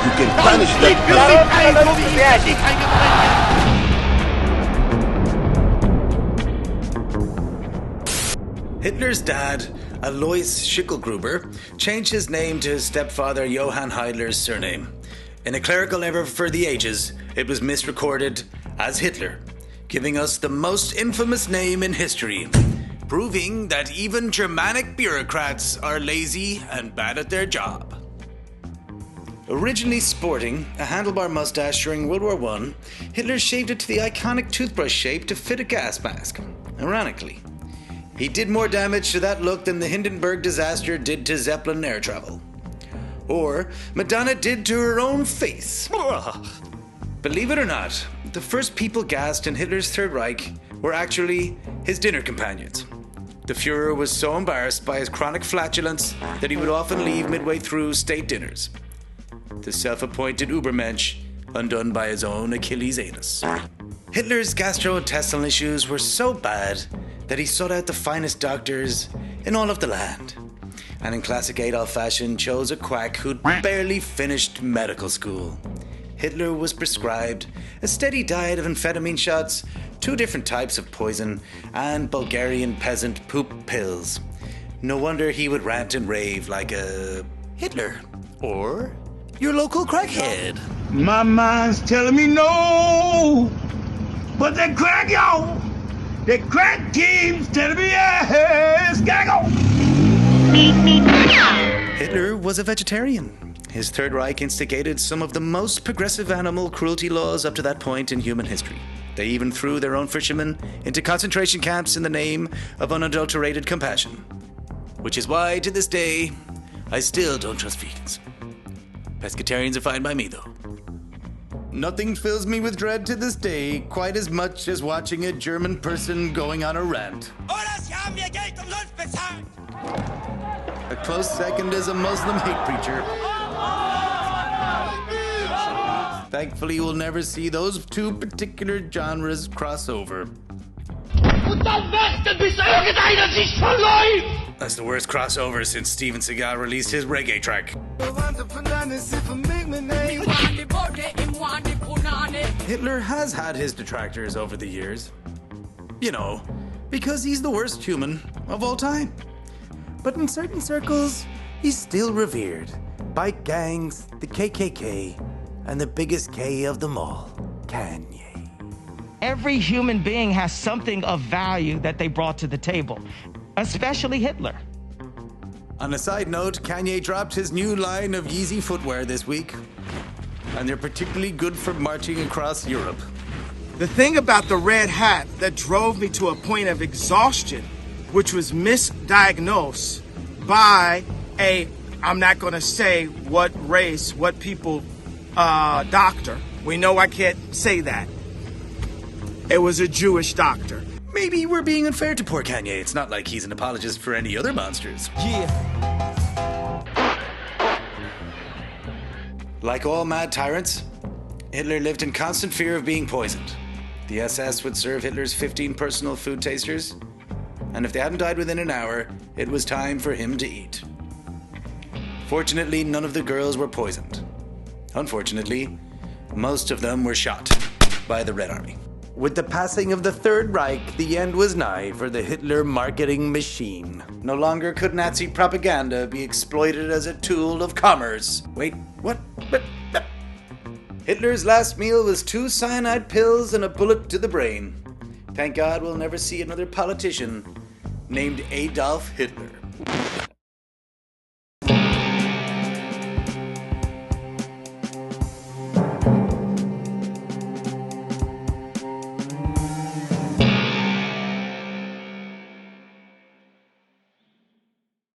You can punish them. Hitler's dad, Alois Schicklgruber, changed his name to his stepfather Johann Hitler's surname. In a clerical error for the ages, it was misrecorded as Hitler, giving us the most infamous name in history, proving that even Germanic bureaucrats are lazy and bad at their job. Originally sporting a handlebar mustache during World War I, Hitler shaved it to the iconic toothbrush shape to fit a gas mask. Ironically, he did more damage to that look than the Hindenburg disaster did to Zeppelin air travel. Or Madonna did to her own face. Believe it or not, the first people gassed in Hitler's Third Reich were actually his dinner companions. The Fuhrer was so embarrassed by his chronic flatulence that he would often leave midway through state dinners. The self-appointed Ubermensch, undone by his own Achilles anus. Hitler's gastrointestinal issues were so bad that he sought out the finest doctors in all of the land, and in classic Adolf fashion chose a quack who'd barely finished medical school. Hitler was prescribed a steady diet of amphetamine shots, 2 different types of poison, and Bulgarian peasant poop pills. No wonder he would rant and rave like a Hitler, or your local crackhead. My mind's telling me no, but the crack, y'all. The crack keeps telling me yes, gotta go. Hitler was a vegetarian. His Third Reich instigated some of the most progressive animal cruelty laws up to that point in human history. They even threw their own fishermen into concentration camps in the name of unadulterated compassion. Which is why, to this day, I still don't trust vegans. Pescatarians are fine by me, though. Nothing fills me with dread to this day quite as much as watching a German person going on a rant. A close second is a Muslim hate preacher. Thankfully, we'll never see those 2 particular genres cross over. That's the worst crossover since Steven Seagal released his reggae track. Hitler has had his detractors over the years. You know, because he's the worst human of all time. But in certain circles, he's still revered by gangs, the KKK, and the biggest K of them all, Kanye. Every human being has something of value that they brought to the table, especially Hitler. On a side note, Kanye dropped his new line of Yeezy footwear this week, and they're particularly good for marching across Europe. The thing about the red hat that drove me to a point of exhaustion, which was misdiagnosed by I'm not going to say what race, what people, doctor. We know I can't say that. It was a Jewish doctor. Maybe we're being unfair to poor Kanye. It's not like he's an apologist for any other monsters. Yeah. Like all mad tyrants, Hitler lived in constant fear of being poisoned. The SS would serve Hitler's 15 personal food tasters, and if they hadn't died within an hour, it was time for him to eat. Fortunately, none of the girls were poisoned. Unfortunately, most of them were shot by the Red Army. With the passing of the Third Reich, the end was nigh for the Hitler marketing machine. No longer could Nazi propaganda be exploited as a tool of commerce. Wait, what? But. Hitler's last meal was 2 cyanide pills and a bullet to the brain. Thank God we'll never see another politician named Adolf Hitler.